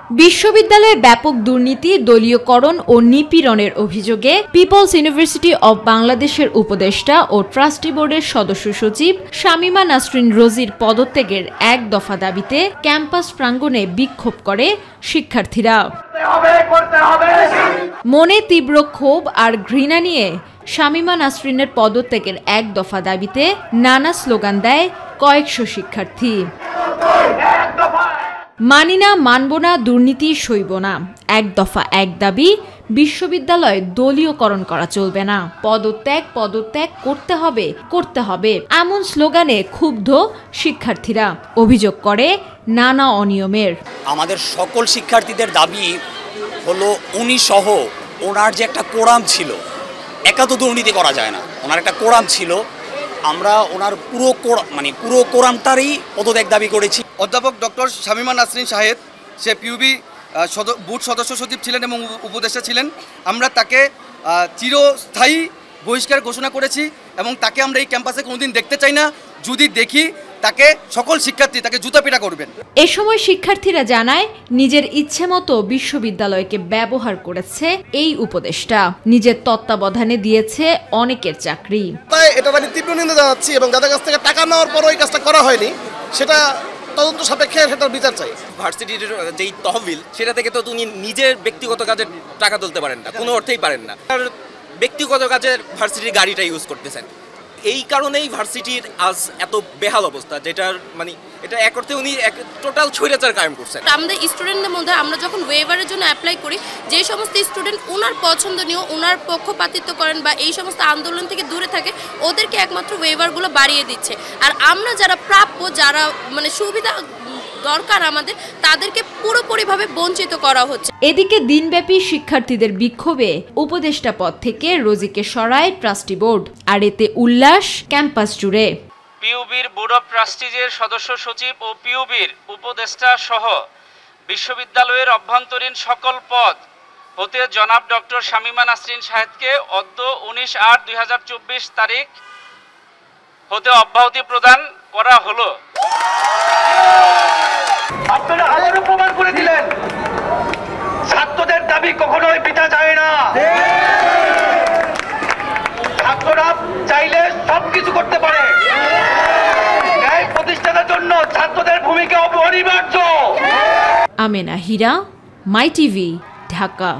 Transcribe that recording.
বিশ্ববিদ্যালয়ে ব্যাপক দুর্নীতি, দলীয়করণ ও নিপীড়নের অভিযোগে পিপলস ইউনিভার্সিটি অব বাংলাদেশের উপদেষ্টা ও ট্রাস্টি বোর্ডের সদস্য সচিব শামীমা নাসরিন রোজির পদত্যাগের এক দফা দাবিতে ক্যাম্পাস প্রাঙ্গণে বিক্ষোভ করে শিক্ষার্থীরা। মনে তীব্র ক্ষোভ আর ঘৃণা নিয়ে শামীমা নাসরিনের পদত্যাগের এক দফা দাবিতে নানা স্লোগান দেয় কয়েকশো শিক্ষার্থী। মানি না, মানব না, দুর্নীতি সইব না, এক দফা এক দাবি, বিশ্ববিদ্যালয় দলীয়করণ করা চলবে না, পদত্যাগ করতে হবে এমন স্লোগানে ক্ষুব্ধ শিক্ষার্থীরা অভিযোগ করে নানা অনিয়মের। আমাদের সকল শিক্ষার্থীদের দাবি হলো উনি সহ ওনার যে একটা কোরাম ছিল, একা তো দুর্নীতি করা যায় না, ওনার একটা কোরাম ছিল, আমরা ওনার পুরো কোরামটারই পদত্যাগ দাবি করেছি। অধ্যাপক ডক্টর শামীমা নাসরিন সাহেব, সে পিউবি বোর্ড সদস্য সচিব ছিলেন এবং উপদেষ্টা ছিলেন। আমরা তাকে চিরস্থায়ী বহিষ্কার ঘোষণা করেছি এবং তাকে আমরা এই ক্যাম্পাসে কোনোদিন দেখতে চাই না। যদি দেখি তাকে সকল শিক্ষার্থী তাকে জুতাপিটা করবেন। এ সময় শিক্ষার্থীরা জানায়, নিজের ইচ্ছে মতো বিশ্ববিদ্যালয়কে ব্যবহার করেছে এই উপদেষ্টা, নিজের তত্ত্বাবধানে দিয়েছে অনেকের চাকরি। তাই এটা আমি তীব্র নিন্দা জানাচ্ছি এবং যাদের কাছ থেকে টাকা নেওয়ার পরও এই কাজটা করা হয়নি, সেটা তদন্ত সাপেক্ষে সেটার বিচার চাই। ভার্সিটির যেই তহবিল, সেটা থেকে তো তুমি নিজের ব্যক্তিগত কাজে টাকা তুলতে পারেন না, কোনো অর্থেই পারেন না। আর ব্যক্তিগত কাজে ভার্সিটির গাড়িটা ইউজ করতেছেন, এই কারণেই ভার্সিটির আজ এত বেহাল অবস্থা, যেটার এটা এক অর্থে উনি টোটাল স্বৈরাচার কায়েম করছেন। আমাদের স্টুডেন্টদের মধ্যে আমরা যখন ওয়েভারের জন্য অ্যাপ্লাই করি, যে সমস্ত স্টুডেন্ট ওনার পছন্দনীয়, ওনার পক্ষপাতিত্ব করেন বা এই সমস্ত আন্দোলন থেকে দূরে থাকে, ওদেরকে একমাত্র ওয়েভারগুলো বাড়িয়ে দিচ্ছে। আর আমরা যারা প্রাপ্য, যারা সুবিধা দরকার আমাদের, তাদেরকে পুরোপুরিভাবে বঞ্চিত করা হচ্ছে। এদিকে দিনব্যাপী শিক্ষার্থীদের বিক্ষোভে উপদেষ্টা পদ থেকে রোজিকে সরায় ট্রাস্টি বোর্ড, আর এতে উল্লাস ক্যাম্পাস জুড়ে। পিউবির বোর্ড অব ট্রাস্টিজের সদস্য সচিব ও পিউবির উপদেষ্টা সহ বিশ্ববিদ্যালয়ের অভ্যন্তরীণ সকল পদ হতে জনাব ডক্টর শামীমা নাসরিন সাহেবকে অদ্য 19/8/2024 তারিখ হতে অব্যাহতি প্রদান করা হলো। আপনারা আবারও প্রমাণ করে দিলেন, ছাত্রদের দাবি কখনোই পিতা যায় না। ছাত্ররা চাইলে সবকিছু করতে পারে। ন্যায় প্রতিষ্ঠানের জন্য ছাত্রদের ভূমিকা অপরিহার্য। আমেনা হীরা, মাই টিভি, ঢাকা।